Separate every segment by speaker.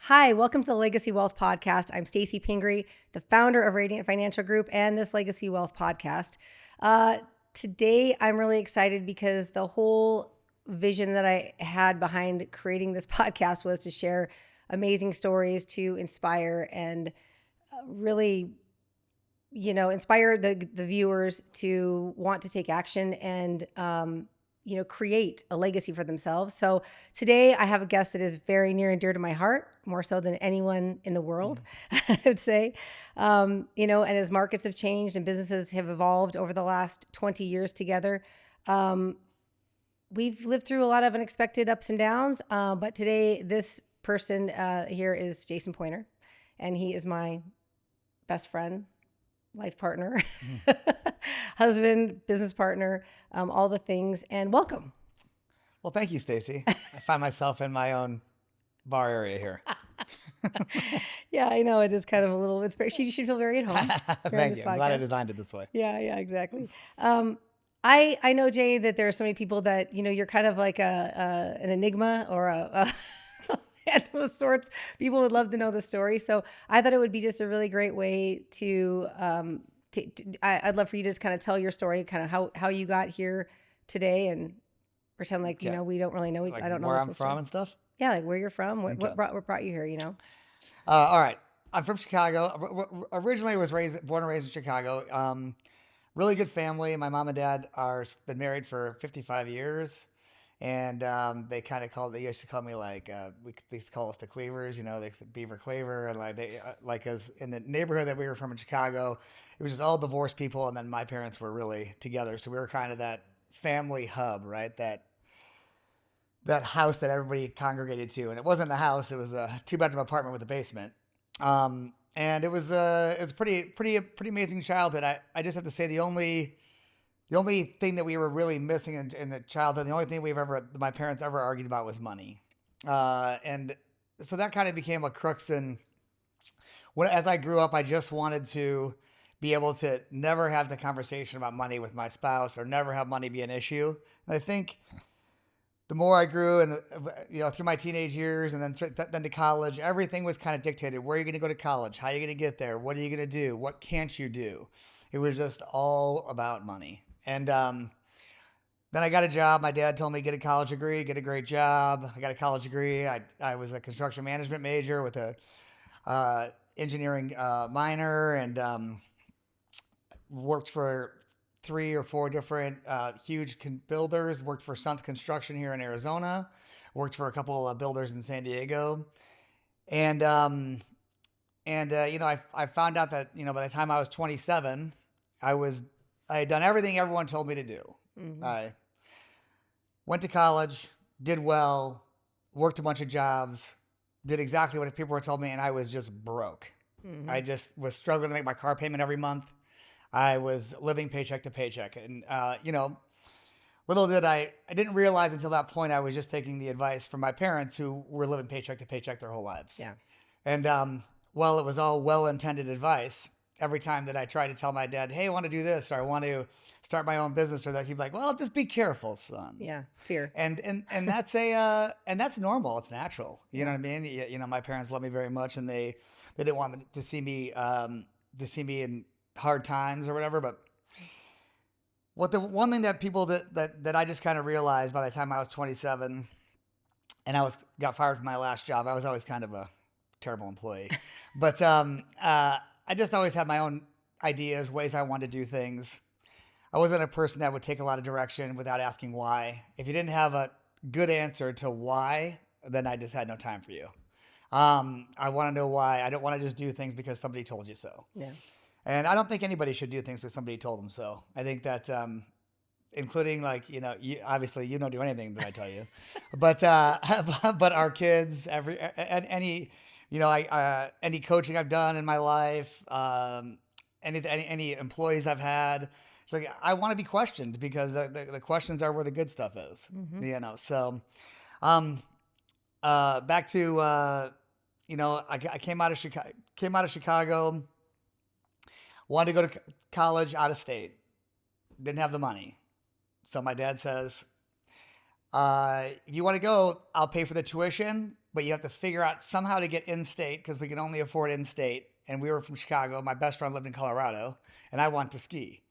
Speaker 1: Hi, welcome to the Legacy Wealth Podcast. I'm Stacy Pingree, the founder of Radiant Financial Group and this Legacy Wealth Podcast. Today, I'm really excited because the whole vision that I had behind creating this podcast was to share amazing stories to inspire and really, inspire the viewers to want to take action and, create a legacy for themselves. So today I have a guest that is very near and dear to my heart, more so than anyone in the world, I would say. And as markets have changed and businesses have evolved over the last 20 years together, we've lived through a lot of unexpected ups and downs. But today, this person here is Jason Poyner, and he is my best friend, life partner, husband, business partner, all the things, and welcome.
Speaker 2: Well, thank you, Stacy. I find myself in my own bar area here.
Speaker 1: Yeah, I know it is kind of a little. You should feel very at home.
Speaker 2: Thank you. I'm glad I designed it this way.
Speaker 1: Yeah, exactly. I know, Jay, that there are so many people that you're kind of like an enigma or a of sorts. People would love to know the story. So I thought it would be just a really great way to I'd love for you to just kind of tell your story, kind of how you got here today, and pretend like we don't really know each.
Speaker 2: Like
Speaker 1: I don't know
Speaker 2: where I'm from and stuff.
Speaker 1: Yeah, like where you're from. What brought you here?
Speaker 2: All right. I'm from Chicago. Originally, I was born and raised in Chicago. Really good family. My mom and dad been married for 55 years. And they used to call me like, they used to call us the Cleavers, they said Beaver Claver. And as in the neighborhood that we were from in Chicago, it was just all divorced people. And then my parents were really together. So we were kind of that family hub, right? That house that everybody congregated to. And it wasn't a house, it was a 2-bedroom apartment with a basement. And it was a pretty amazing childhood. I just have to say the only thing that we were really missing in the childhood, the only thing my parents ever argued about was money. And so that kind of became a crux. And as I grew up, I just wanted to be able to never have the conversation about money with my spouse or never have money be an issue. And I think the more I grew and, through my teenage years and then to college, everything was kind of dictated. Where are you going to go to college? How are you going to get there? What are you going to do? What can't you do? It was just all about money. And then I got a job. My dad told me, get a college degree, get a great job. I got a college degree. I was a construction management major with a engineering minor, and worked for 3 or 4 different huge builders. Worked for Suns Construction here in Arizona. Worked for a couple of builders in San Diego. And I found out that, by the time I was 27, I had done everything everyone told me to do. Mm-hmm. I went to college, did well, worked a bunch of jobs, did exactly what people were told me, and I was just broke. Mm-hmm. I just was struggling to make my car payment every month. I was living paycheck to paycheck. And, little did I didn't realize until that point I was just taking the advice from my parents who were living paycheck to paycheck their whole lives.
Speaker 1: Yeah.
Speaker 2: And while it was all well-intended advice, every time that I tried to tell my dad, hey, I want to do this, or I want to start my own business, or that, he'd be like, well, just be careful, son.
Speaker 1: Yeah, fear.
Speaker 2: And that's and that's normal. It's natural. You know what I mean? My parents love me very much, and they didn't want me to see me in hard times or whatever. But the one thing that people that I just kind of realized by the time I was 27, and got fired from my last job. I was always kind of a terrible employee, but I just always had my own ideas, ways I wanted to do things. I wasn't a person that would take a lot of direction without asking why. If you didn't have a good answer to why, then I just had no time for you. I want to know why. I don't want to just do things because somebody told you so.
Speaker 1: Yeah.
Speaker 2: And I don't think anybody should do things because somebody told them so. I think that, including obviously you don't do anything that I tell you, but our kids, any coaching I've done in my life, any employees I've had, it's like I want to be questioned because the questions are where the good stuff is. Mm-hmm. So back to I came out of Chicago, wanted to go to college out of state, didn't have the money, so my dad says, If you want to go, I'll pay for the tuition, but you have to figure out somehow to get in-state because we can only afford in-state. And we were from Chicago. My best friend lived in Colorado, and I wanted to ski.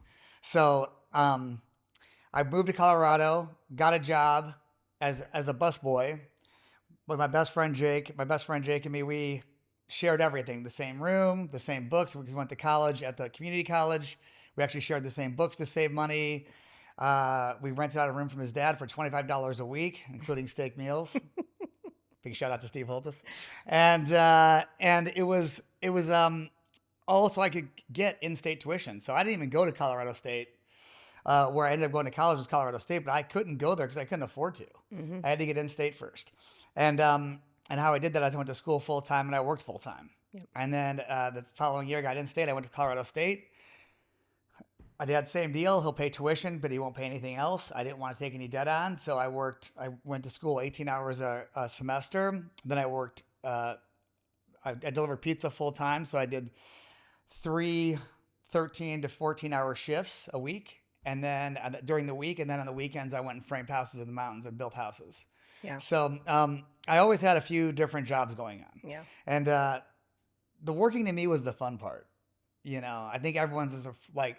Speaker 2: So I moved to Colorado, got a job as a busboy with my best friend Jake. My best friend Jake and me, we shared everything: the same room, the same books. We went to college at the community college. We actually shared the same books to save money. We rented out a room from his dad for $25 a week, including steak meals. Big shout out to Steve Holtis. And it was all so I could get in-state tuition. So I didn't even go to Colorado State. Where I ended up going to college was Colorado State, but I couldn't go there because I couldn't afford to. Mm-hmm. I had to get in-state first. And how I did that is I went to school full-time and I worked full-time. Yep. And then the following year I got in-state. I went to Colorado State. My dad, same deal. He'll pay tuition, but he won't pay anything else. I didn't want to take any debt on, so I went to school 18 hours a semester. Then I worked, I delivered pizza full-time, so I did 3 13 to 14-hour shifts a week. And then during the week, and then on the weekends, I went and framed houses in the mountains and built houses. Yeah. So I always had a few different jobs going on. Yeah. And the working to me was the fun part. You know, I think everyone's is like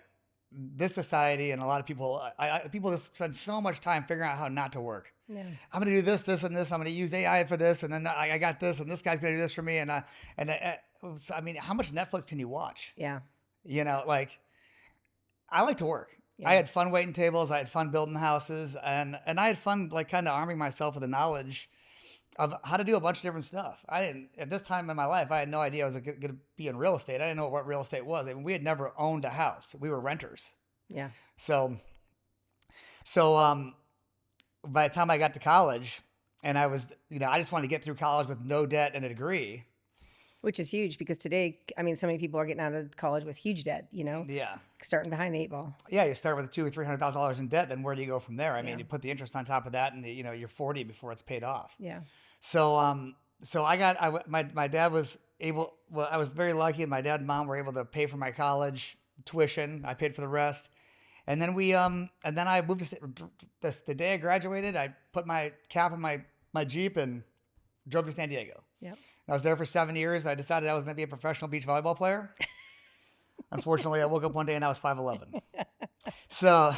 Speaker 2: this society, and a lot of people, people just spend so much time figuring out how not to work. Yeah. I'm going to do this, this, and this. I'm going to use AI for this, and then I got this, and this guy's going to do this for me. And I mean, how much Netflix can you watch? Yeah. You know, like I like to work. Yeah. I had fun waiting tables. I had fun building houses, and I had fun like kind of arming myself with the knowledge of how to do a bunch of different stuff. At this time in my life, I had no idea I was going to be in real estate. I didn't know what real estate was. I mean, we had never owned a house. We were renters. Yeah. So by the time I got to college, and I was, I just wanted to get through college with no debt and a degree.
Speaker 1: Which is huge because today, I mean, so many people are getting out of college with huge debt, Yeah. Starting behind the 8 ball.
Speaker 2: Yeah, you start with $200,000 or $300,000 in debt, then where do you go from there? I mean, you put the interest on top of that, and you're 40 before it's paid off. Yeah. So my dad was able. Well, I was very lucky. My dad and mom were able to pay for my college tuition. I paid for the rest, and then I moved to the day I graduated. I put my cap in my Jeep and drove to San Diego. Yep. I was there for 7 years. I decided I was going to be a professional beach volleyball player. Unfortunately, I woke up one day and I was 5'11". So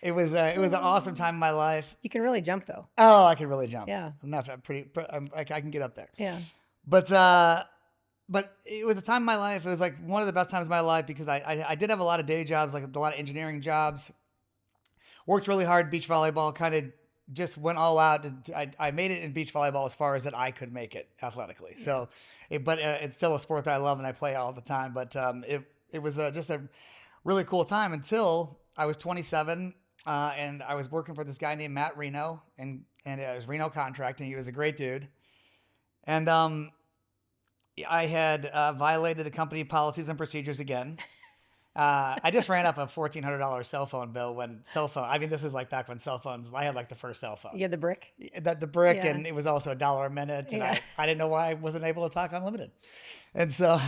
Speaker 2: it was an awesome time in my life.
Speaker 1: You can really jump, though.
Speaker 2: Oh, I can really jump.
Speaker 1: Yeah,
Speaker 2: I can get up there.
Speaker 1: Yeah,
Speaker 2: but it was a time in my life. It was like one of the best times of my life because I did have a lot of day jobs, like a lot of engineering jobs. Worked really hard beach volleyball, kind of just went all out. I made it in beach volleyball as far as that I could make it athletically. Yeah. So, it's still a sport that I love and I play all the time. But it was just a really cool time until I was 27 and I was working for this guy named Matt Reno, and it was Reno Contracting. He was a great dude, and I had violated the company policies and procedures again. I just ran up a $1,400 cell phone bill this is like back when cell phones, I had like the first cell phone.
Speaker 1: You had the brick?
Speaker 2: The brick, yeah. And it was also $1 a minute. And yeah. I didn't know why I wasn't able to talk unlimited. And so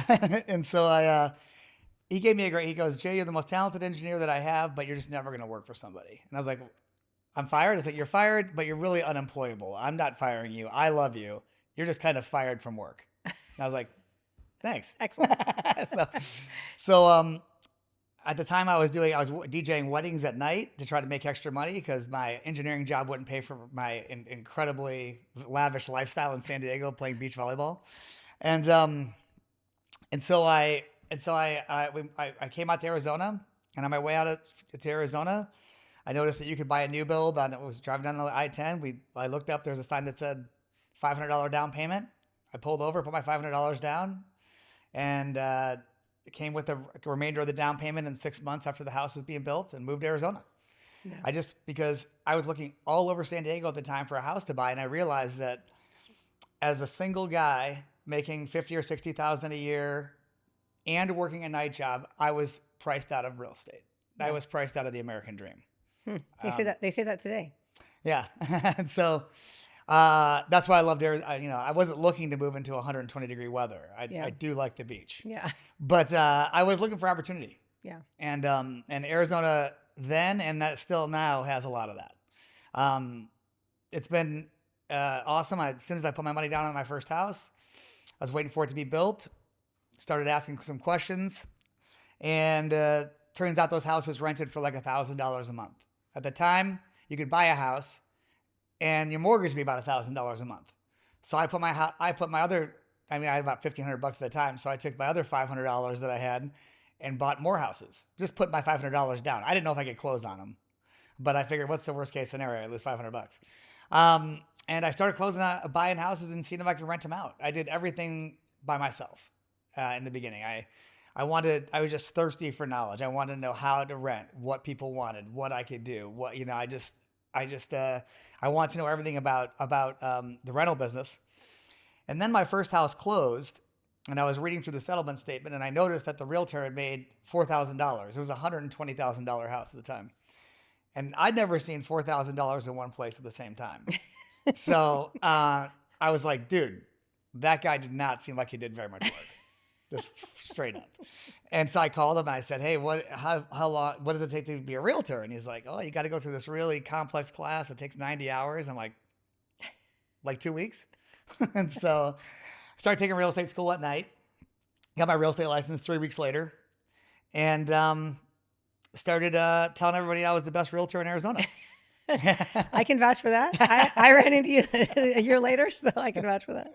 Speaker 2: he gave me he goes, Jay, you're the most talented engineer that I have, but you're just never going to work for somebody. And I was like, I'm fired? It's like, you're fired, but you're really unemployable. I'm not firing you. I love you. You're just kind of fired from work. And I was like, thanks.
Speaker 1: Excellent.
Speaker 2: so at the time I was DJing weddings at night to try to make extra money because my engineering job wouldn't pay for my incredibly lavish lifestyle in San Diego playing beach volleyball. And so I came out to Arizona, and on my way out to Arizona, I noticed that you could buy a new build. I was driving down the I-10. I looked up, there was a sign that said $500 down payment. I pulled over, put my $500 down, and it came with the remainder of the down payment in 6 months after the house was being built, and moved to Arizona. Yeah. Because I was looking all over San Diego at the time for a house to buy, and I realized that as a single guy making $50,000 or $60,000 a year and working a night job, I was priced out of real estate. Yeah. I was priced out of the American dream.
Speaker 1: They say that today.
Speaker 2: Yeah. And so that's why I loved Arizona. I wasn't looking to move into 120-degree weather. I do like the beach.
Speaker 1: Yeah.
Speaker 2: But I was looking for opportunity.
Speaker 1: Yeah.
Speaker 2: And Arizona then, and that still now, has a lot of that. it's been awesome. As soon as I put my money down on my first house, I was waiting for it to be built, started asking some questions, and turns out those houses rented for like $1,000 a month. At the time, you could buy a house and your mortgage would be about $1,000 a month. So I put my other, I had about $1,500 at the time. So I took my other $500 that I had and bought more houses. Just put my $500 down. I didn't know if I could close on them, but I figured, what's the worst case scenario? I lose $500. And I started buying houses and seeing if I could rent them out. I did everything by myself in the beginning. I was just thirsty for knowledge. I wanted to know how to rent, what people wanted, what I could do, I want to know everything about the rental business. And then my first house closed, and I was reading through the settlement statement, and I noticed that the realtor had made $4,000. It was a $120,000 house at the time. And I'd never seen $4,000 in one place at the same time. So I was like, dude, that guy did not seem like he did very much work. Just straight up. And so I called him and I said, hey, how long, what does it take to be a realtor? And he's like, oh, you got to go through this really complex class. It takes 90 hours. I'm like 2 weeks. And so I started taking real estate school at night, got my real estate license 3 weeks later, and started telling everybody I was the best realtor in Arizona.
Speaker 1: I can vouch for that. I ran into you a year later, so I can vouch for that.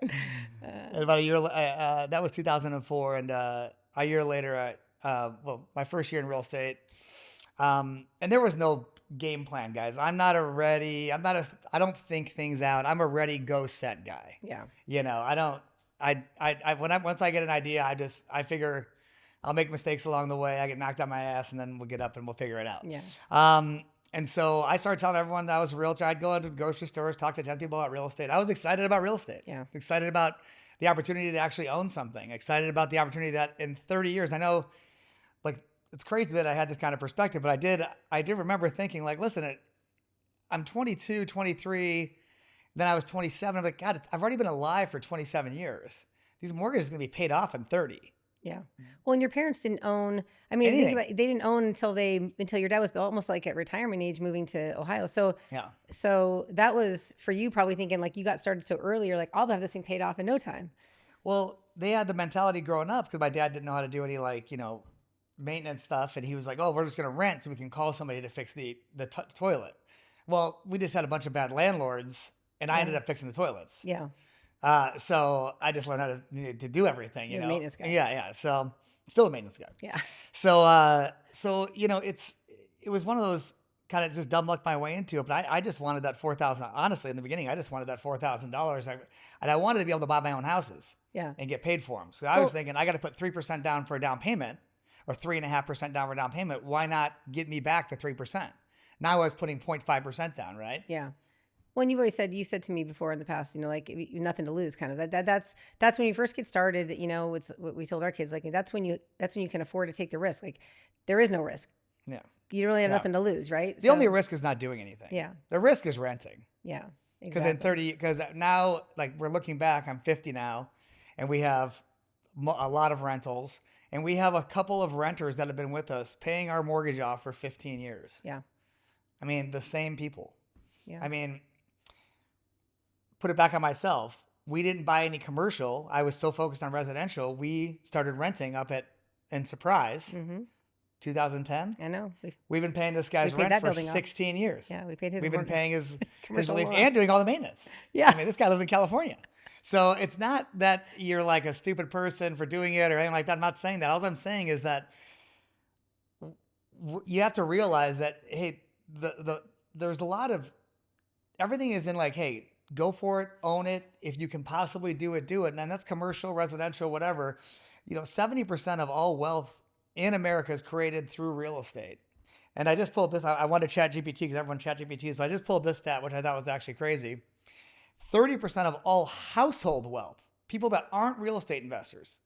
Speaker 2: And about a year, that was 2004, and a year later, my first year in real estate, and there was no game plan, guys. I don't think things out. I'm a ready, go, set guy.
Speaker 1: Yeah.
Speaker 2: Once I get an idea, I figure I'll make mistakes along the way. I get knocked on my ass, and then we'll get up and we'll figure it out.
Speaker 1: Yeah.
Speaker 2: And so I started telling everyone that I was a realtor. I'd go into grocery stores, talk to 10 people about real estate. I was excited about real estate.
Speaker 1: Yeah.
Speaker 2: Excited about the opportunity to actually own something. Excited about the opportunity that in 30 years, I know, like, it's crazy that I had this kind of perspective, but I did remember thinking, like, listen, I'm 22, 23, then I was 27. I'm like, God, I've already been alive for 27 years. These mortgages are going to be paid off in 30.
Speaker 1: Yeah. Well, and your parents didn't own, think
Speaker 2: Anything.
Speaker 1: about it, they didn't own until your dad was almost like at retirement age moving to Ohio. So,
Speaker 2: Yeah.
Speaker 1: so that was for you probably thinking like you got started so early, you're like, I'll have this thing paid off in no time.
Speaker 2: Well, they had the mentality growing up because my dad didn't know how to do any maintenance stuff. And he was like, oh, we're just going to rent so we can call somebody to fix the toilet. Well, we just had a bunch of bad landlords and I ended up fixing the toilets.
Speaker 1: Yeah.
Speaker 2: So I just learned how to do everything,
Speaker 1: You're a maintenance guy.
Speaker 2: Yeah. So still a maintenance guy.
Speaker 1: Yeah.
Speaker 2: So it was one of those kind of just dumb luck my way into it. But I just wanted that $4,000. Honestly, in the beginning, I just wanted that $4,000. And I wanted to be able to buy my own houses.
Speaker 1: Yeah.
Speaker 2: And get paid for them. So I was thinking I got to put 3% down for a down payment or 3.5% down for a down payment. Why not get me back the 3%? Now I was putting 0.5% down, right?
Speaker 1: Yeah. Well, and you said to me before in the past, like nothing to lose kind of that's when you first get started, it's what we told our kids, like that's when you can afford to take the risk. Like there is no risk.
Speaker 2: Yeah.
Speaker 1: You really have nothing to lose, right?
Speaker 2: The only risk is not doing anything.
Speaker 1: Yeah.
Speaker 2: The risk is renting.
Speaker 1: Yeah.
Speaker 2: Exactly. Because now, like we're looking back, I'm 50 now and we have a lot of rentals and we have a couple of renters that have been with us paying our mortgage off for 15 years.
Speaker 1: Yeah.
Speaker 2: The same people.
Speaker 1: Yeah.
Speaker 2: Put it back on myself. We didn't buy any commercial. I was so focused on residential. We started renting up in Surprise, 2010.
Speaker 1: I know.
Speaker 2: We've been paying this guy's rent for 16 years.
Speaker 1: Yeah, we paid his.
Speaker 2: We've been paying his lease
Speaker 1: loan.
Speaker 2: and doing all the maintenance.
Speaker 1: Yeah.
Speaker 2: This guy lives in California. So it's not that you're like a stupid person for doing it or anything like that. I'm not saying that. All I'm saying is that you have to realize that, hey, there's a lot of, everything is in like, hey, go for it, own it. If you can possibly do it, do it. And that's commercial, residential, whatever. 70% of all wealth in America is created through real estate. And I just pulled this. I wanted to ChatGPT because everyone ChatGPT. So I just pulled this stat, which I thought was actually crazy. 30% of all household wealth, people that aren't real estate investors,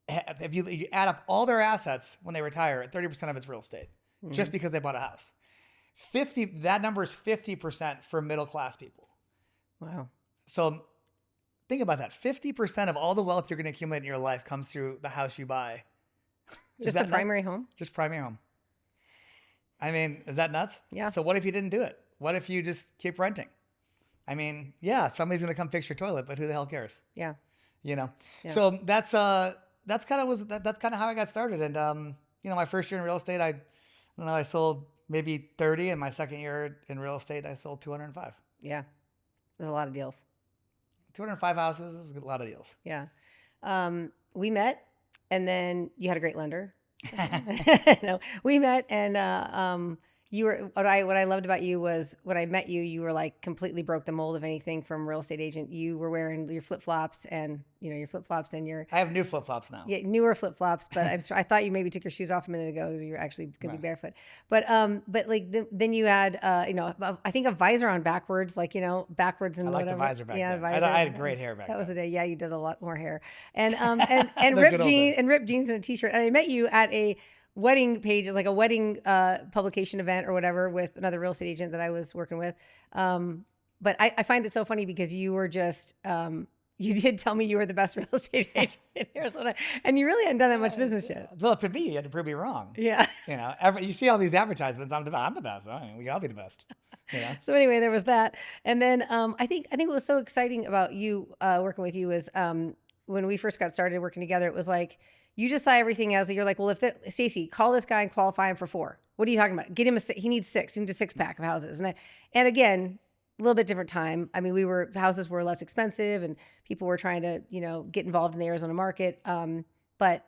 Speaker 2: if you add up all their assets when they retire, 30% of it's real estate, just because they bought a house. That number is 50% for middle class people.
Speaker 1: Wow.
Speaker 2: So think about that. 50% of all the wealth you're going to accumulate in your life comes through the house you buy.
Speaker 1: Just the primary home?
Speaker 2: Just primary home. Is that nuts?
Speaker 1: Yeah.
Speaker 2: So what if you didn't do it? What if you just keep renting? I mean, yeah, somebody's going to come fix your toilet, but who the hell cares?
Speaker 1: Yeah.
Speaker 2: You know?
Speaker 1: Yeah.
Speaker 2: So that's kind of how I got started. And, my first year in real estate, I don't know, I sold maybe 30, and my second year in real estate, I sold 205.
Speaker 1: Yeah. There's a lot of deals.
Speaker 2: 205 houses is a lot of deals.
Speaker 1: Yeah. We met, and then you had a great lender. No, we met, and you were what I loved about you was when I met you, you were like completely broke the mold of anything from real estate agent. You were wearing your flip flops and your
Speaker 2: I have new flip flops now.
Speaker 1: yeah, newer flip flops, but I thought you maybe took your shoes off a minute ago. You're actually going to be barefoot. But like then you had I think a visor on backwards, like backwards and
Speaker 2: I like
Speaker 1: whatever.
Speaker 2: the visor back then.
Speaker 1: Visor.
Speaker 2: I had great hair back then.
Speaker 1: That was the day. Yeah, you did a lot more hair and ripped jeans and a t-shirt. And I met you at a wedding page, like a wedding publication event or whatever with another real estate agent that I was working with. But I find it so funny because you were just you did tell me you were the best real estate agent in Arizona, and you really hadn't done that much business yet.
Speaker 2: Well, to me, you had to prove me wrong.
Speaker 1: Yeah.
Speaker 2: You see all these advertisements. I'm the best. We can all be the best.
Speaker 1: So anyway, there was that, and then I think what was so exciting about you working with you is when we first got started working together, it was like you just saw everything as you're like, well, if Stacy, call this guy and qualify him for 4. What are you talking about? Get him he needs 6. He needs a 6-pack of houses, and again, a little bit different time. I mean, houses were less expensive, and people were trying to get involved in the Arizona market. But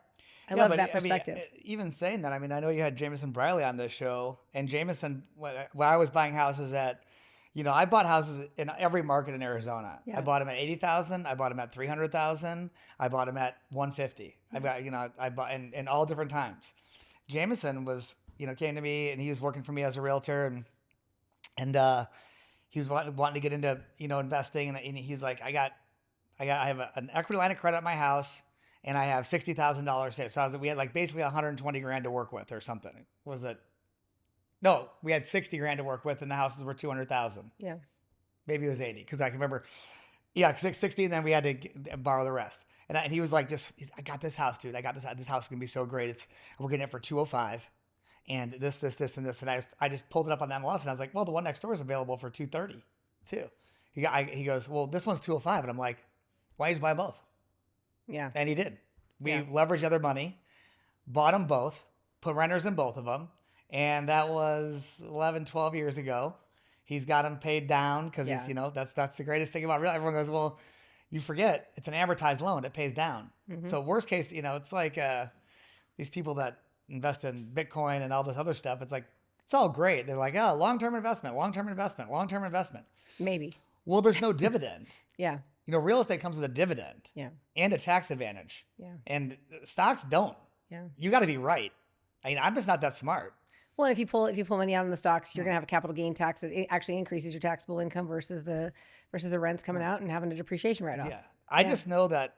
Speaker 1: I love that perspective.
Speaker 2: Even saying that, I mean, I know you had Jason Briley on this show, and Jason, when I was buying houses at, I bought houses in every market in Arizona. Yeah. I bought them at 80,000. I bought them at 300,000. I bought them at 150. I bought in all different times. Jameson was, came to me, and he was working for me as a realtor, and he was wanting to get into, investing, and he's like, I have an equity line of credit at my house, and I have $60,000 saved. So we had like basically 120 grand to work with or something. Was it? No, we had 60 grand to work with, and the houses were 200,000.
Speaker 1: Yeah. We'd
Speaker 2: Maybe it was 80, because I can remember. Yeah, 60, and then we had to borrow the rest. And he was like, I got this house, dude. I got this. This house is gonna be so great. We're getting it for 205, and this, and this. And I just pulled it up on the MLS, and I was like, well, the one next door is available for 230 too. He goes, well, this one's 205, and I'm like, why don't you just buy both?
Speaker 1: Yeah.
Speaker 2: And he did. We leveraged other money, bought them both, put renters in both of them. And that was 11, 12 years ago. He's got them paid down because he's, that's the greatest thing about real. Everyone goes, well, you forget it's an amortized loan. It pays down. Mm-hmm. So worst case, it's like these people that invest in Bitcoin and all this other stuff. It's like, it's all great. They're like, oh, long-term investment.
Speaker 1: Maybe.
Speaker 2: Well, there's no dividend.
Speaker 1: Yeah.
Speaker 2: Real estate comes with a dividend.
Speaker 1: Yeah.
Speaker 2: And a tax advantage.
Speaker 1: Yeah.
Speaker 2: And stocks don't.
Speaker 1: Yeah. You
Speaker 2: got to be right. I mean, I'm just not that smart.
Speaker 1: Well, if you pull money out in the stocks, you're going to have a capital gain tax that actually increases your taxable income versus the rents coming out and having a depreciation write-off.
Speaker 2: Yeah. I just know that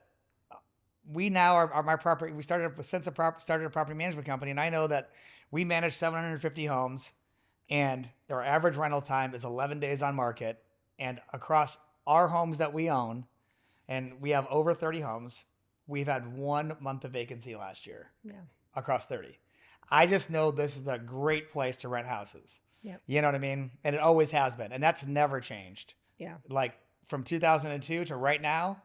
Speaker 2: we now are my property. We started a property management company, and I know that we manage 750 homes, and our average rental time is 11 days on market. And across our homes that we own, and we have over 30 homes, we've had 1 month of vacancy last year.
Speaker 1: Yeah.
Speaker 2: Across 30. I just know this is a great place to rent houses.
Speaker 1: Yep.
Speaker 2: You know what I mean? And it always has been. And that's never changed.
Speaker 1: Yeah.
Speaker 2: Like from 2002 to right now,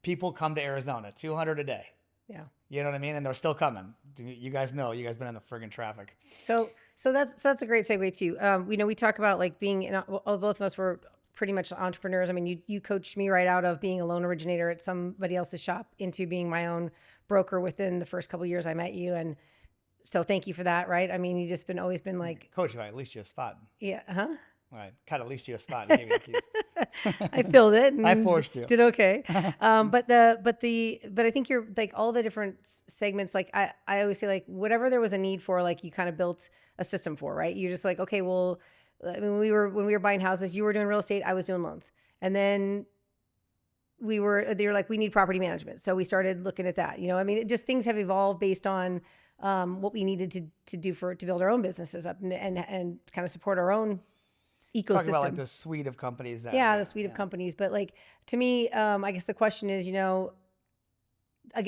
Speaker 2: people come to Arizona, 200 a day.
Speaker 1: Yeah.
Speaker 2: You know what I mean? And they're still coming. You guys know, you guys been in the friggin' traffic.
Speaker 1: So that's a great segue too. We talk about like being, both of us were pretty much entrepreneurs. I mean, you coached me right out of being a loan originator at somebody else's shop into being my own broker within the first couple of years I met you. And so thank you for that, right? I mean, you just always been like...
Speaker 2: Coach, I at least you a spot.
Speaker 1: Yeah, huh?
Speaker 2: I kind of at least you a spot.
Speaker 1: I filled it. And
Speaker 2: I forced you.
Speaker 1: Did okay. But I think you're like all the different segments, like I always say, like whatever there was a need for, like you kind of built a system for, right? You're just like, okay, well, I mean, when we were buying houses, you were doing real estate, I was doing loans. And then they were like, we need property management. So we started looking at that. I mean, things have evolved based on what we needed to do to build our own businesses up and kind of support our own ecosystem.
Speaker 2: Talking about like the suite of companies.
Speaker 1: The suite of companies. But like, to me, I guess the question is, again,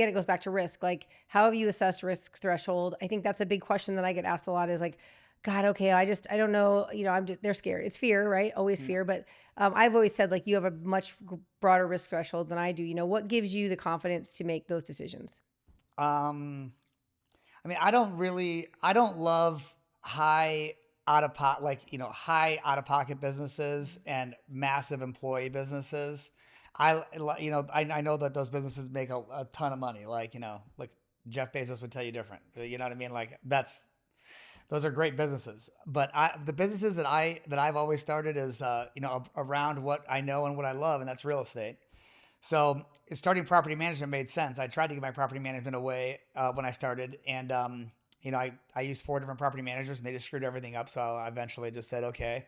Speaker 1: it goes back to risk. Like, how have you assessed risk threshold? I think that's a big question that I get asked a lot is like, God, okay, I don't know, they're scared. It's fear, right? Always fear. But I've always said, like, you have a much broader risk threshold than I do. What gives you the confidence to make those decisions?
Speaker 2: Um, I mean, I don't love high high out of pocket businesses and massive employee businesses. I know that those businesses make a ton of money. Like Jeff Bezos would tell you different. You know what I mean? Like those are great businesses. But the businesses that I've always started is, around what I know and what I love, and that's real estate. So starting property management made sense. I tried to get my property management away when I started, and I used 4 different property managers, and they just screwed everything up. So I eventually just said, okay.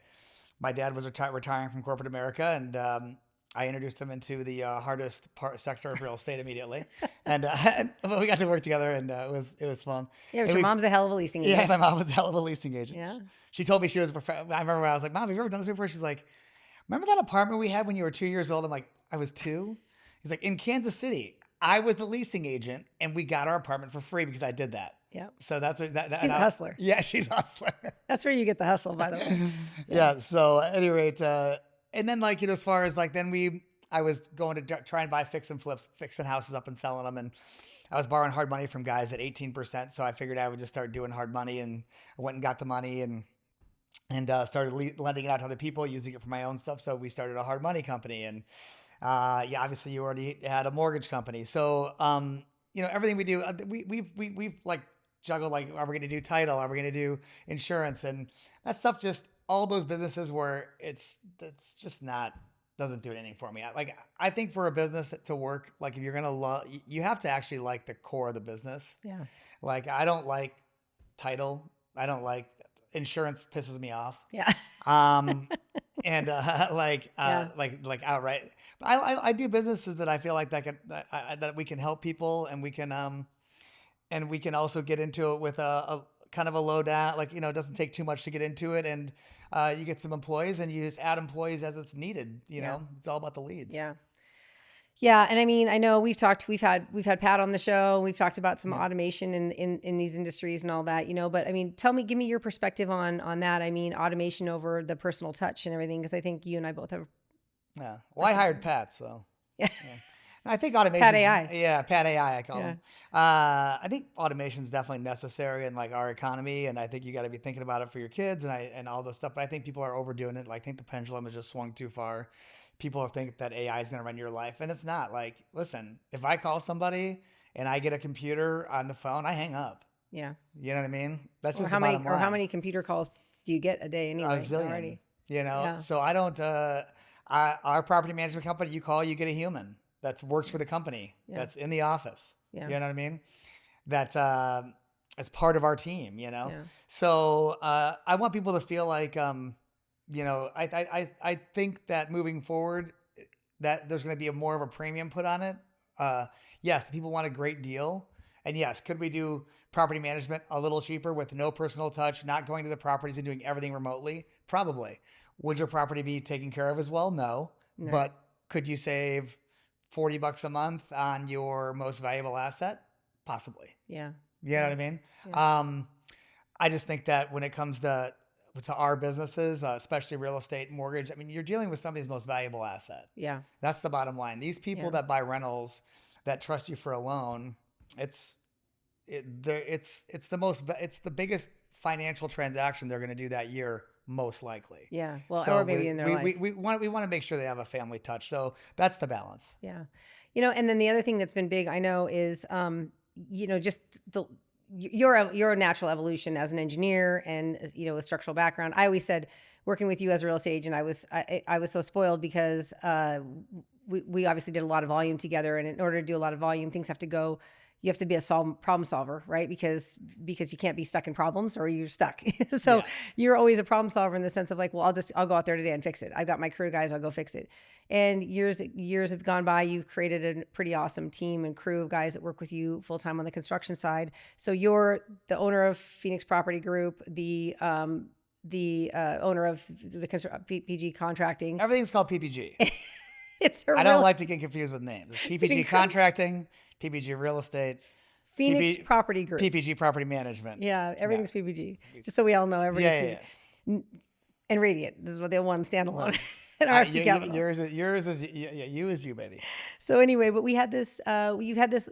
Speaker 2: My dad was retiring from corporate America, and I introduced him into the hardest sector of real estate immediately, and we got to work together, and it was fun.
Speaker 1: Yeah, but
Speaker 2: And
Speaker 1: your mom's a hell of a leasing
Speaker 2: yeah,
Speaker 1: agent.
Speaker 2: my mom was a hell of a leasing agent.
Speaker 1: Yeah.
Speaker 2: She told me she was a professional. I remember when I was like, "Mom, have you ever done this before?" She's like, "Remember that apartment we had when you were 2 years old?" I'm like, "I was 2." He's like, "In Kansas City, I was the leasing agent, and we got our apartment for free because I did that."
Speaker 1: Yeah.
Speaker 2: So that's what that.
Speaker 1: She's a hustler.
Speaker 2: Yeah, she's a hustler.
Speaker 1: That's where you get the hustle, by the way.
Speaker 2: Yeah. So at any rate, and then as far as I was going to try and buy fix and flips, fixing houses up and selling them, and I was borrowing hard money from guys at 18%. So I figured I would just start doing hard money, and I went and got the money and started lending it out to other people, using it for my own stuff. So we started a hard money company, and obviously you already had a mortgage company. So everything we do, we've like juggled, like, are we going to do title? Are we going to do insurance? And that stuff, just all those businesses where it's just not, doesn't do anything for me. I think for a business to work, like, if you're going to love, you have to actually like the core of the business.
Speaker 1: Yeah.
Speaker 2: Like, I don't like title. I don't like insurance, pisses me off.
Speaker 1: Yeah.
Speaker 2: And like outright. But I do businesses that I feel like that we can help people, and we can also get into it with a kind of a low down, like, it doesn't take too much to get into it, and you get some employees, and you just add employees as it's needed. It's all about the leads.
Speaker 1: Yeah. Yeah. And I mean, I know we've had Pat on the show. We've talked about some automation in these industries and all that, but I mean, give me your perspective on that. I mean, automation over the personal touch and everything, because I think you and I both have.
Speaker 2: Yeah. Well, I hired Pat, so.
Speaker 1: Yeah.
Speaker 2: I think automation.
Speaker 1: Pat AI.
Speaker 2: Yeah, Pat AI, I call him. I think automation is definitely necessary in, like, our economy, and I think you got to be thinking about it for your kids and all this stuff. But I think people are overdoing it. Like, I think the pendulum has just swung too far. People think that AI is going to run your life, and it's not. Like, listen, if I call somebody and I get a computer on the phone, I hang up.
Speaker 1: Yeah.
Speaker 2: You know what I mean? That's just
Speaker 1: how
Speaker 2: the bottom line.
Speaker 1: Or how many computer calls do you get a day anyway?
Speaker 2: A zillion.
Speaker 1: Already?
Speaker 2: Yeah. So I don't. Our property management company, you call, you get a human that works for the company, that's in the office. Yeah. You know what I mean? That's as part of our team. Yeah. So I want people to feel like, I think that moving forward, that there's going to be more of a premium put on it. Yes, people want a great deal, and yes, could we do property management a little cheaper with no personal touch, not going to the properties and doing everything remotely? Probably. Would your property be taken care of as well? No. But could you save $40 a month on your most valuable asset? Possibly.
Speaker 1: Yeah.
Speaker 2: You know what I mean?
Speaker 1: Yeah.
Speaker 2: I just think that when it comes to our businesses, especially real estate, mortgage, I mean, you're dealing with somebody's most valuable asset.
Speaker 1: Yeah.
Speaker 2: That's the bottom line. These people that buy rentals, that trust you for a loan, it's the biggest financial transaction they're going to do that year, most likely.
Speaker 1: Yeah. Well,
Speaker 2: so
Speaker 1: or maybe in their life.
Speaker 2: We want to make sure they have a family touch. So that's the balance.
Speaker 1: Yeah. And then the other thing that's been big, I know, is, just your natural evolution as an engineer and, a structural background. I always said, working with you as a real estate agent, I was so spoiled because we obviously did a lot of volume together. And in order to do a lot of volume, things have to go. You have to be a problem solver, right? Because you can't be stuck in problems, or you're stuck. So you're always a problem solver in the sense of, like, well, I'll go out there today and fix it. I've got my crew guys, I'll go fix it. And years have gone by. You've created a pretty awesome team and crew of guys that work with you full time on the construction side. So you're the owner of Phoenix Property Group, the owner of the PG Contracting.
Speaker 2: Everything's called PPG.
Speaker 1: I
Speaker 2: don't like to get confused with names. It's PPG Contracting, PPG Real Estate.
Speaker 1: Phoenix Property Group.
Speaker 2: PPG Property Management.
Speaker 1: Yeah, everything's PPG. Just so we all know, everybody's PPG. And Radiant is what they want standalone. And RFC Capital.
Speaker 2: Yours is you is you, baby.
Speaker 1: So anyway, but we had this. You've had this.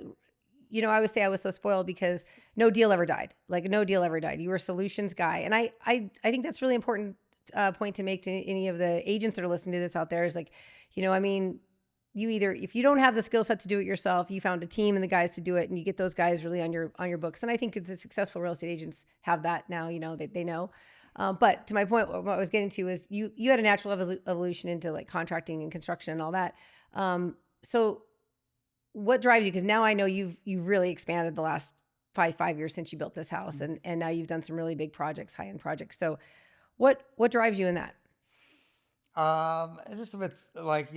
Speaker 1: I always say I was so spoiled because no deal ever died. Like no deal ever died. You were a solutions guy, and I think that's really important point to make to any of the agents that are listening to this out there is like, you either, if you don't have the skill set to do it yourself, you found a team and the guys to do it, and you get those guys really on your books. And I think the successful real estate agents have that now. They know. But to my point, what I was getting to is you had a natural evolution into like contracting and construction and all that. So what drives you? Because now I know you've really expanded the last five years since you built this house, and now you've done some really big projects, high end projects. So what drives you in that?
Speaker 2: It's just a bit like,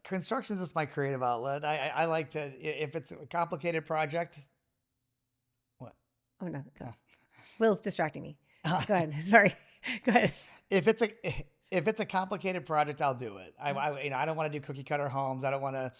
Speaker 2: construction is just my creative outlet. I like to, if it's a complicated project. What?
Speaker 1: Oh, no. Go. Will's distracting me. Go ahead. Sorry. Go ahead.
Speaker 2: If it's a complicated project, I'll do it. I don't want to do cookie cutter homes. I don't want to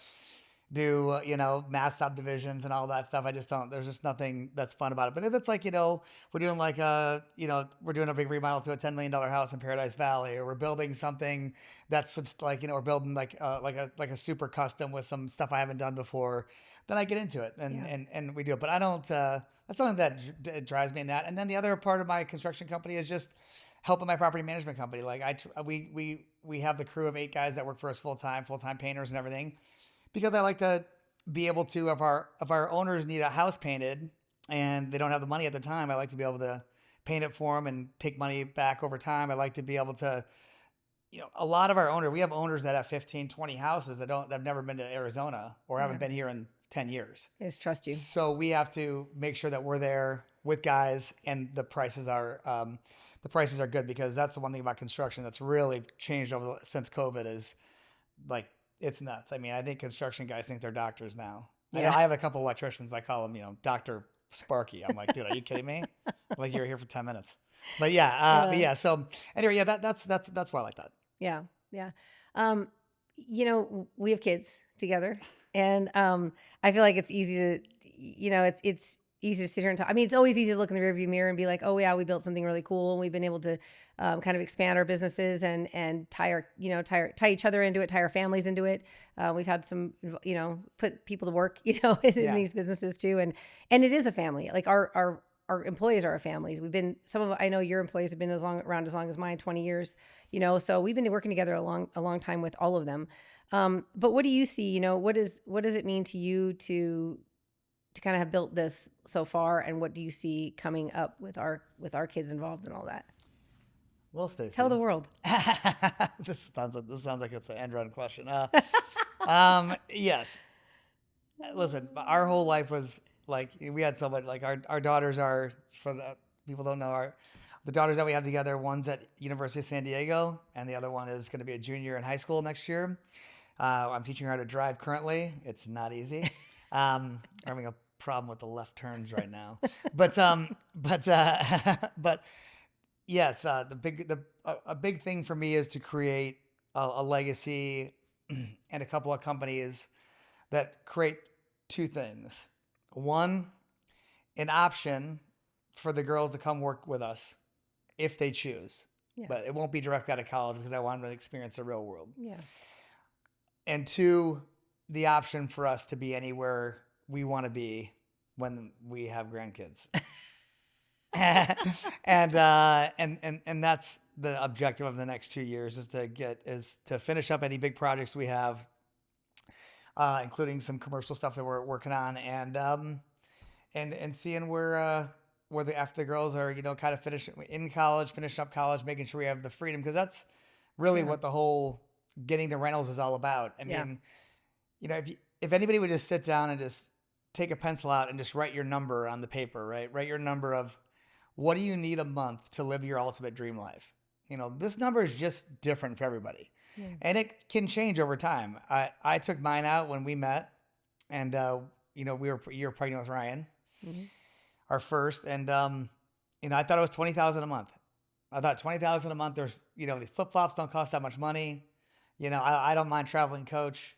Speaker 2: do, mass subdivisions and all that stuff. I just don't, there's just nothing that's fun about it. But if it's like, we're doing like we're doing a big remodel to a $10 million house in Paradise Valley, or we're building something that's like, we're building like a super custom with some stuff I haven't done before, then I get into it and we do it. But I don't, that's something that drives me in that. And then the other part of my construction company is just helping my property management company. Like we have the crew of 8 guys that work for us full-time painters and everything. Because I like to be able to, if our owners need a house painted and they don't have the money at the time, I like to be able to paint it for them and take money back over time. I like to be able to, a lot of our owners, we have owners that have 15, 20 houses that have never been to Arizona or haven't been here in 10 years.
Speaker 1: They just trust you.
Speaker 2: So we have to make sure that we're there with guys, and the prices are good, because that's the one thing about construction that's really changed since COVID is like, it's nuts. I mean, I think construction guys think they're doctors now. Yeah. I have a couple electricians. I call them, Dr. Sparky. I'm like, dude, are you kidding me? Like, you were here for 10 minutes. But yeah. So anyway, that's why I like that.
Speaker 1: Yeah. Yeah. We have kids together, and I feel like it's easy to, it's easy to sit here and talk. I mean, it's always easy to look in the rearview mirror and be like, oh yeah, we built something really cool, and we've been able to kind of expand our businesses and tie each other into it, tie our families into it. We've had some, put people to work, in these businesses too. And it is a family. Like our employees are our families. I know your employees have been around as long as mine, 20 years, so we've been working together a long time with all of them. But what do you see, what does it mean to you to kind of have built this so far, and what do you see coming up with our kids involved and all that?
Speaker 2: Well, Stacy,
Speaker 1: tell the world.
Speaker 2: This sounds like it's an end run question. Yes. Listen, our whole life was like, we had so much, like our daughters are, for the people don't know, the daughters that we have together, one's at University of San Diego, and the other one is going to be a junior in high school next year. I'm teaching her how to drive currently. It's not easy. I'm having a problem with the left turns right now, but yes, a big thing for me is to create a legacy and a couple of companies that create 2 things. One, an option for the girls to come work with us if they choose, but it won't be directly out of college, because I want them to experience the real world. Yeah. And 2, the option for us to be anywhere we want to be when we have grandkids. and that's the objective of the next 2 years, is to finish up any big projects we have, including some commercial stuff that we're working on, and seeing where after the girls are, kind of finish up college, making sure we have the freedom, because that's really what the whole getting the rentals is all about. I mean, if anybody would just sit down and just take a pencil out and just write your number on the paper, right? Write your number of what do you need a month to live your ultimate dream life? This number is just different for everybody. Yeah. And it can change over time. I took mine out when we met, and you were pregnant with Ryan, our first, and I thought it was $20,000 a month. I thought $20,000 a month. There's the flip flops don't cost that much money. I don't mind traveling coach,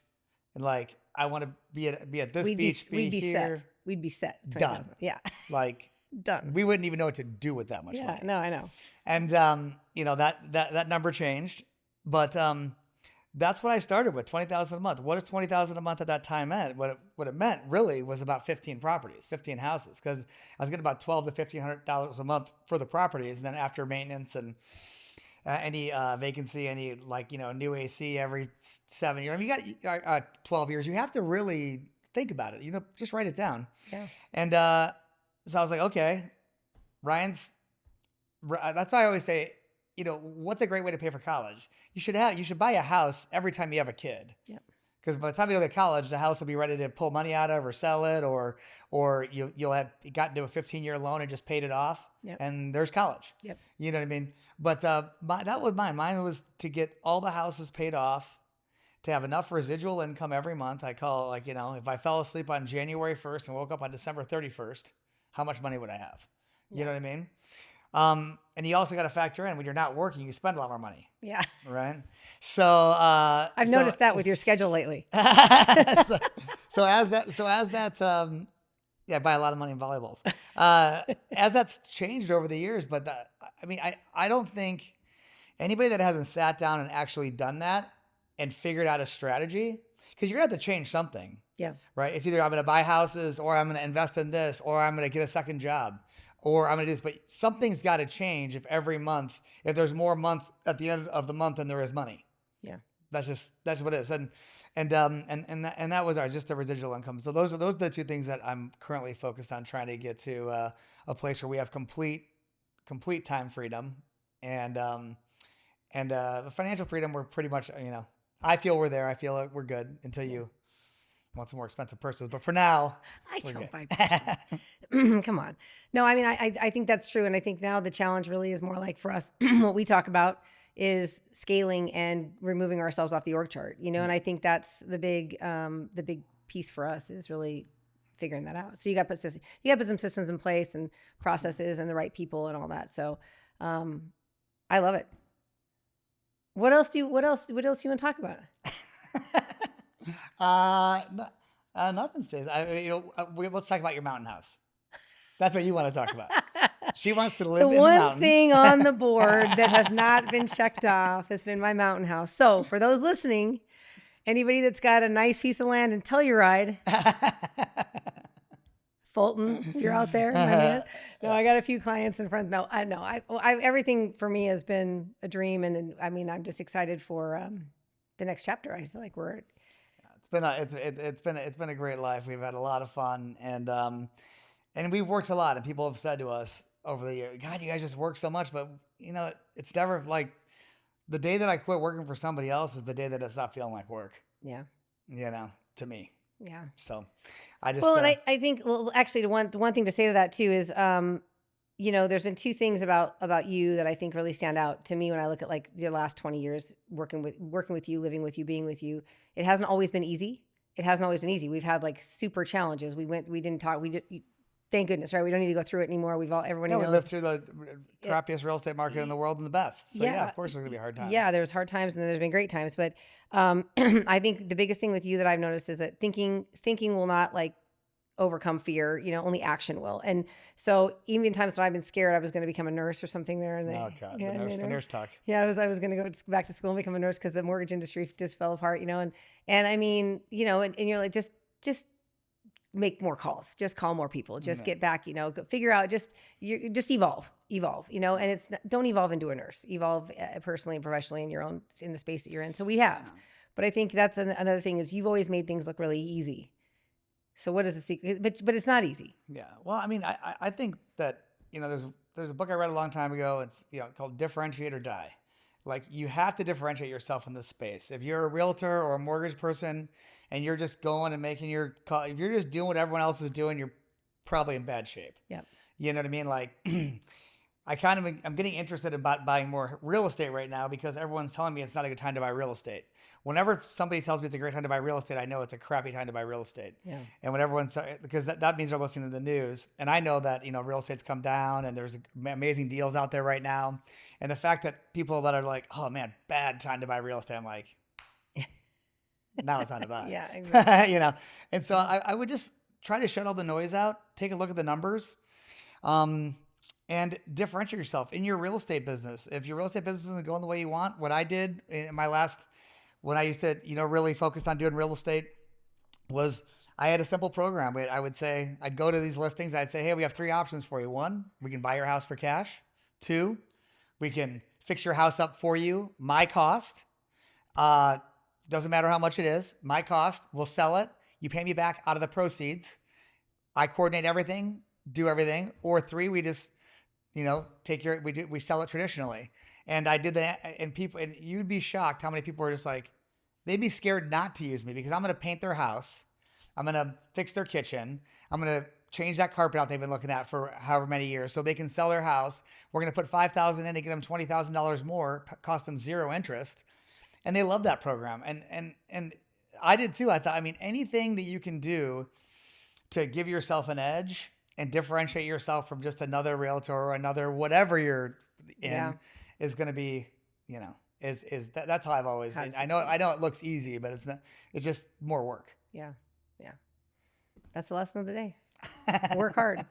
Speaker 2: and like I want to be at this beach, be here.
Speaker 1: We'd be set.
Speaker 2: Done.
Speaker 1: 20,000. Yeah.
Speaker 2: Like
Speaker 1: Done.
Speaker 2: we wouldn't even know what to do with that much
Speaker 1: Yeah.
Speaker 2: money.
Speaker 1: No, I know.
Speaker 2: And that number changed, but that's what I started with, 20,000 a month. What does 20,000 a month at that time meant? What it meant really was about 15 properties, 15 houses, because I was getting about $1,200 to $1,500 a month for the properties, and then after maintenance and any vacancy, any new AC every 7 years. I mean, you got 12 years. You have to really think about it. Just write it down.
Speaker 1: Yeah.
Speaker 2: And so I was like, okay, that's why I always say, what's a great way to pay for college? You should buy a house every time you have a kid.
Speaker 1: Yeah.
Speaker 2: Because by the time you go to college, the house will be ready to pull money out of or sell it, or you'll have gotten to a 15-year loan and just paid it off.
Speaker 1: Yep.
Speaker 2: And there's college.
Speaker 1: Yep.
Speaker 2: You know what I mean? But that was mine. Mine was to get all the houses paid off, to have enough residual income every month. I call it if I fell asleep on January 1st and woke up on December 31st, how much money would I have? You know what I mean? And you also got to factor in when you're not working, you spend a lot more money.
Speaker 1: Yeah.
Speaker 2: Right. So
Speaker 1: I've noticed that with your schedule lately.
Speaker 2: so as that yeah, I buy a lot of money in volleyballs. As that's changed over the years, but I don't think anybody that hasn't sat down and actually done that and figured out a strategy, because you're going to have to change something.
Speaker 1: Yeah.
Speaker 2: Right. It's either I'm going to buy houses, or I'm going to invest in this, or I'm going to get a second job, or I'm going to do this. But something's got to change if there's more month at the end of the month than there is money.
Speaker 1: Yeah.
Speaker 2: That's what it is. And that was just the residual income. So those are the two things that I'm currently focused on, trying to get to a place where we have complete time freedom, and the financial freedom. We're pretty much, I feel we're there. I feel like we're good until you want some more expensive purses. But for now,
Speaker 1: I don't buy purses. Come on. No, I mean, I think that's true. And I think now the challenge really is more like for us, what we talk about is scaling and removing ourselves off the org chart, and I think that's the big piece for us is really figuring that out. So you got to put some systems in place and processes and the right people and all that. So, I love it. What else do you want to talk about?
Speaker 2: Nothing, Stacy. Let's talk about your mountain house. That's what you want to talk about. She wants to live in the mountains.
Speaker 1: The one thing on the board that has not been checked off has been my mountain house. So for those listening, anybody that's got a nice piece of land in Telluride, Fulton, if you're out there. No, I got a few clients in front. No, everything for me has been a dream. And I'm just excited for the next chapter. I feel like
Speaker 2: it's been a great life. We've had a lot of fun, and we've worked a lot, and people have said to us over the year, God, you guys just work so much. But it's never like the day that I quit working for somebody else is the day that it's not feeling like work.
Speaker 1: Yeah.
Speaker 2: To me.
Speaker 1: Yeah.
Speaker 2: So I just,
Speaker 1: and I think, actually one thing to say to that too is, there's been two things about you that I think really stand out to me when I look at like your last 20 years working with you, living with you, being with you. It hasn't always been easy. We've had like super challenges. Thank goodness, right? We don't need to go through it anymore. Everybody knows.
Speaker 2: We lived through the crappiest real estate market in the world and the best. So yeah, of course there's gonna be hard times.
Speaker 1: Yeah, there's hard times and then there's been great times. But I think the biggest thing with you that I've noticed is that thinking will not like overcome fear. Only action will. And so even times when I've been scared, I was going to become a nurse or something there. And
Speaker 2: oh God, the nurse talk.
Speaker 1: Yeah, I was going to go back to school and become a nurse because the mortgage industry just fell apart. And I mean, and you're like just make more calls, just call more people, just get back, go figure out, just evolve, and don't evolve into a nurse, evolve personally and professionally in the space that you're in. So we have, but I think that's another thing is you've always made things look really easy. So what is the secret? But it's not easy.
Speaker 2: Yeah. Well, I mean, I think that, there's a book I read a long time ago. It's, called Differentiate or Die. Like you have to differentiate yourself in this space. If you're a realtor or a mortgage person and you're just going and making your call, if you're just doing what everyone else is doing, you're probably in bad shape.
Speaker 1: Yeah.
Speaker 2: You know what I mean? Like I'm getting interested about buying more real estate right now because everyone's telling me it's not a good time to buy real estate. Whenever somebody tells me it's a great time to buy real estate, I know it's a crappy time to buy real estate.
Speaker 1: Yeah.
Speaker 2: And when everyone's, because that means they're listening to the news. And I know that, real estate's come down and there's amazing deals out there right now. And the fact that people that are like, oh man, bad time to buy real estate, I'm like, now it's time to buy.
Speaker 1: Yeah, exactly.
Speaker 2: And so I would just try to shut all the noise out, take a look at the numbers, and differentiate yourself in your real estate business. If your real estate business isn't going the way you want, what I did in my last, when I used to, really focus on doing real estate, was I had a simple program. I would say, I'd go to these listings. I'd say, hey, we have 3 options for you. 1, we can buy your house for cash. 2, we can fix your house up for you. My cost, doesn't matter how much it is. My cost, we'll sell it. You pay me back out of the proceeds. I coordinate everything, do everything. Or 3, we just, we sell it traditionally. And I did that, and you'd be shocked how many people are just like, they'd be scared not to use me because I'm going to paint their house. I'm going to fix their kitchen. I'm going to change that carpet out they've been looking at for however many years so they can sell their house. We're going to put $5,000 in to get them $20,000 more, cost them 0 interest. And they love that program. And I did too. I thought, anything that you can do to give yourself an edge and differentiate yourself from just another realtor or another whatever you're in is going to be, that's how I've always, I know it looks easy, but it's not, it's just more work.
Speaker 1: Yeah. That's the lesson of the day. Work hard.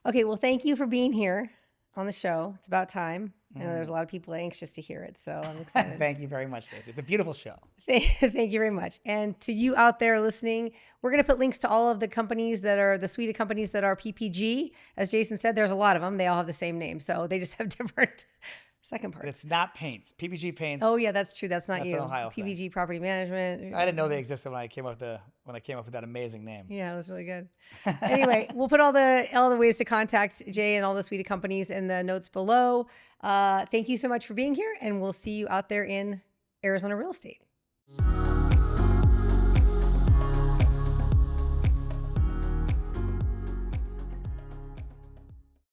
Speaker 1: Okay. Well, thank you for being here on the show. It's about time. I know there's a lot of people anxious to hear it, so I'm excited.
Speaker 2: Thank you very much, Stacey. It's a beautiful show.
Speaker 1: Thank you very much. And to you out there listening, we're going to put links to all of the companies that are the suite of companies that are PPG. As Jason said, there's a lot of them. They all have the same name, so they just have different second parts.
Speaker 2: But it's not paints. PPG paints.
Speaker 1: Oh yeah, that's true. That's not you.
Speaker 2: An Ohio
Speaker 1: PPG
Speaker 2: thing.
Speaker 1: Property Management.
Speaker 2: I didn't know they existed when I came up with that amazing name.
Speaker 1: Yeah, it was really good. Anyway, we'll put all the ways to contact Jay and all the suite of companies in the notes below. Thank you so much for being here, and we'll see you out there in Arizona real estate.